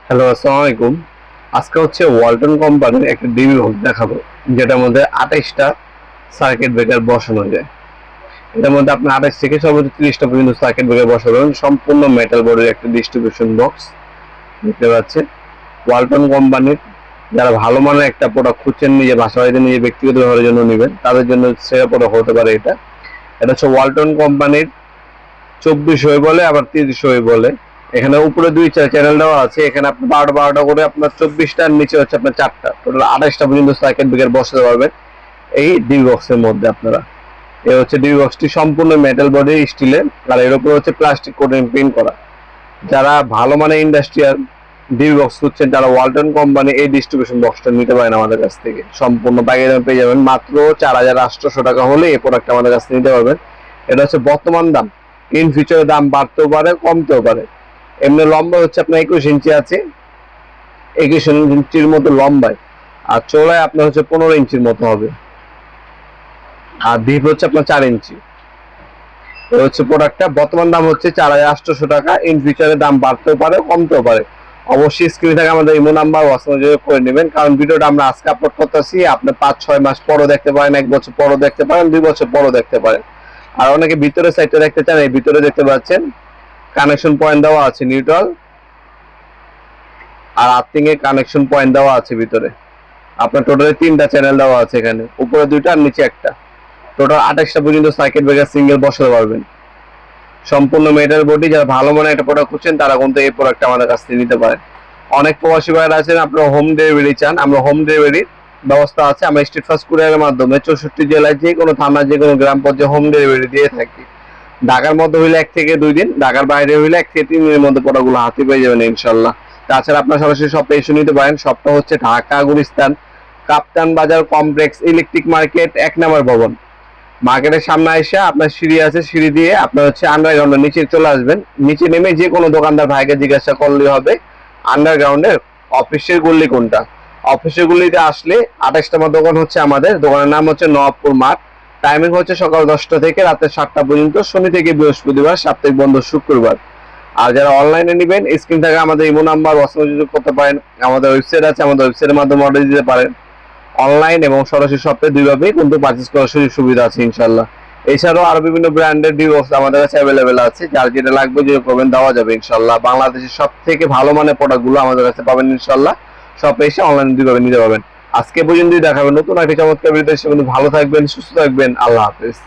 Hello, আসসালামু আলাইকুম। আজকে হচ্ছে ওয়ালটন কোম্পানির একটা ডিবি বক্স দেখাবো, যেটার মধ্যে 28টা সার্কিট ব্রেকার বসানো যায়। এটার মধ্যে আপনি 28 থেকে সর্বোচ্চ 30টা পর্যন্ত সার্কিট ব্রেকার বসাবেন। সম্পূর্ণ মেটাল বডির একটা ডিস্ট্রিবিউশন বক্স দেখতে পাচ্ছেন। ওয়ালটন কোম্পানির যারা ভালো মানের একটা প্রোডাক্ট খুঁজছেন, নিজে বাসা বাড়িতে নিজে ব্যক্তিগত ব্যবহারের জন্য নেবেন, তাদের জন্য সেরা প্রোডাক্ট হতে পারে এটা। এটা হচ্ছে ওয়ালটন কোম্পানির 24 হয়ে বলে, আবার 30 হয়ে বলে। এখানে উপরে দুই চ্যানেল দেওয়া আছে। এখানে আপনি 12টা করে আপনার 24টার নিচে হচ্ছে আপনার 4টা, টোটাল 28টা পর্যন্ত সার্কিট ব্রেকার বসাতে পারবেন এই ডিবি বক্সের মধ্যে আপনারা। এই হচ্ছে ডিবি বক্সটি সম্পূর্ণ মেটাল বডি স্টিলের, আর এর উপরে হচ্ছে প্লাস্টিক কোটিং প্রিন্ট করা। যারা ভালো মানের ইন্ডাস্ট্রিয়াল ডিবি বক্স খুঁজছেন, তারা ওয়ালটন কোম্পানি এই ডিস্ট্রিবিউশন বক্সটা নিতে পারেন আমাদের কাছ থেকে। সম্পূর্ণ পাইকারি দামে পেয়ে যাবেন, মাত্র 4800 টাকা হলে এই প্রোডাক্টটা আমাদের কাছ থেকে নিতে পারবেন। এটা হচ্ছে বর্তমান দাম, ইন ফিউচারে দাম বাড়তেও পারে, কমতেও পারে। এমনি লম্বা হচ্ছে আপনার 21 ইঞ্চি আছে, 21 ইঞ্চির মতো লম্বায়, আর চৌড়ায় আপনার হচ্ছে 15 ইঞ্চির মতো হবে, আর ডিপ হচ্ছে আপনার 4 ইঞ্চি। এই হচ্ছে প্রোডাক্টটা। বর্তমান দাম হচ্ছে 4800 টাকা, ইন ফিউচারে দাম বাড়তেও পারে, কমতেও পারে। অবশ্যই স্ক্রিনে থাকে আমাদের ইমো নাম্বার, হোয়াটসঅ্যাপে যোগাযোগ করে নেবেন, কারণ ভিডিওটা আমরা আজকে আপলোড করতেছি, আপনি 5-6 মাস পরও দেখতে পারেন, 1 বছর পরও দেখতে পারেন, 2 বছর পরও দেখতে পারেন। আর অনেকে ভিতরে সাইডটা দেখতে চান, এই ভিতরে দেখতে পাচ্ছেন কানেকশন পয়েন্ট দেওয়া আছে নিউট্রাল, আর আর্থিং এর কানেকশন পয়েন্ট দেওয়া আছে ভিতরে। আপনার টোটালি 3টা চ্যানেল দেওয়া আছে এখানে, উপরে 2টা আর নিচে একটা। টোটাল 28টা পর্যন্ত সার্কিট ব্রেকার সিঙ্গেল বসাতে পারবেন। সম্পূর্ণ মেটাল বডি। যারা ভালো মানের একটা প্রোডাক্ট খুঁজছেন, তারা কিন্তু এই প্রোডাক্টটা আমাদের কাছ থেকে নিতে পারেন। অনেক প্রবাসী ভাইরা আছেন, আপনারা হোম ডেলিভারি চান, আমরা হোম ডেলিভারির ব্যবস্থা আছে। আমরা স্ট্রিট ফাস্ট কুরিয়ারের মাধ্যমে 64 জেলায় যে কোনো থানা, যে কোনো গ্রাম পর্যায়ে হোম ডেলিভারি দিয়ে থাকি। ঢাকার মধ্যে হইলে 1 থেকে 2 দিন, ঢাকার বাইরে হইলে 1 থেকে 3 দিনের মধ্যে প্রোডাক্টগুলো হাতে পেয়ে যাবেন ইনশাল্লাহ। তাছাড়া আপনার সরাসরি শপে এসে নিতে পারেন। শপটা হচ্ছে ঢাকা গুলিস্তান কাপ্তান বাজার কমপ্লেক্স ইলেকট্রিক মার্কেট 1 নম্বর ভবন। মার্কেটের সামনে এসে আপনার সিঁড়ি আছে, সিঁড়ি দিয়ে আপনার হচ্ছে আন্ডারগ্রাউন্ডের নিচে চলে আসবেন। নিচে নেমে যে কোনো দোকানদার ভাইকে জিজ্ঞাসা করলেই হবে আন্ডারগ্রাউন্ডের অফিসের গল্লি কোনটা। অফিসের গল্লিতে আসলে 28তম দোকান হচ্ছে আমাদের। দোকানের নাম হচ্ছে নবাবপুর মাঠ। টাইমিং হচ্ছে সকাল 10টা থেকে রাতে 7টা পর্যন্ত, শনি থেকে বৃহস্পতিবার, সাপ্তাহিক বন্ধ শুক্রবার। আর যারা অনলাইনে নেবেন, স্ক্রিন থেকে আমাদের ইমো নাম্বার, হোয়াটসঅ্যাপে যোগাযোগ করতে পারেন। আমাদের ওয়েবসাইট আছে, আমাদের ওয়েবসাইটের মাধ্যমে অর্ডার দিতে পারেন। অনলাইন এবং সরাসরি শপে দুইভাবেই কিন্তু পারচেজ করার সুযোগ সুবিধা আছে ইনশাল্লাহ। এছাড়াও আরো বিভিন্ন ব্র্যান্ডের ডিবক্স আমাদের কাছে অ্যাভেলেবেল আছে, যার যেটা লাগবে যে পাবেন দেওয়া যাবে ইনশাল্লাহ। বাংলাদেশের সব থেকে ভালো মানের প্রোডাক্টগুলো আমাদের কাছে পাবেন ইনশাল্লাহ। শপে এসে অনলাইন দুইভাবে নিতে পারবেন। আজকে পর্যন্তই দেখাবেন নতুন একটা চমৎকার ভিডিও। ভালো থাকবেন, সুস্থ থাকবেন, আল্লাহ হাফেজ।